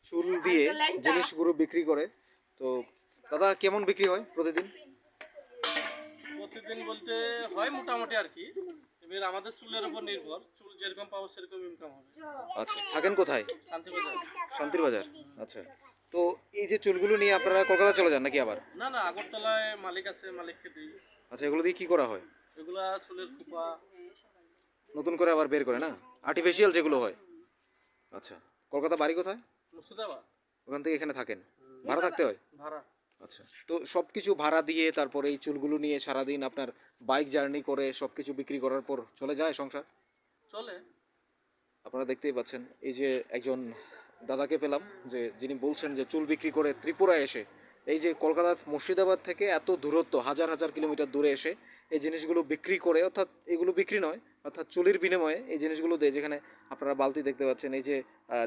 চুল দিয়ে জিনিসগুলো বিক্রি করে। তো দাদা কেমন বিক্রি হয় প্রতিদিন? প্রতিদিন বলতে হয় মোটামুটি আর কি। এবার আমাদের চুলের উপর নির্ভর, চুল যেরকম পাবো সেরকম ইনকাম হবে। আচ্ছা, থাকেন কোথায়? শান্তিবাজার। শান্তির বাজার। আচ্ছা, তো এই যে চুলগুলো নিয়ে আপনারা কলকাতা চলে যান নাকি আবার? না না, আগরতলায় মালিক আছে, মালিককে দিই। আচ্ছা, এগুলো দিয়ে কি করা হয়? এগুলা চুলের খোপা। নতুন করে আবার বের করে না, আর্টিফিশিয়াল যেগুলো হয়। আচ্ছা, কলকাতা বাড়ি কোথায়? মুর্শিদাবাদ। ওখান থেকে এখানে থাকেন, ভাড়া থাকতে হয়? ভাড়া। আচ্ছা, তো সব কিছু ভাড়া দিয়ে তারপরে এই চুলগুলো নিয়ে সারাদিন আপনার বাইক জার্নি করে সব কিছু বিক্রি করার পর চলে যায় সংসার? চলে। আপনারা দেখতেই পাচ্ছেন এই যে একজন দাদাকে পেলাম, যে যিনি বলছেন যে চুল বিক্রি করে ত্রিপুরায় এসে, এই যে কলকাতা মুর্শিদাবাদ থেকে এত দূরত্ব, হাজার হাজার কিলোমিটার দূরে এসে এই জিনিসগুলো বিক্রি করে, অর্থাৎ এগুলো বিক্রি নয়, অর্থাৎ চুলের বিনিময়ে এই জিনিসগুলো দেয়। যেখানে আপনারা বালতি দেখতে পাচ্ছেন, এই যে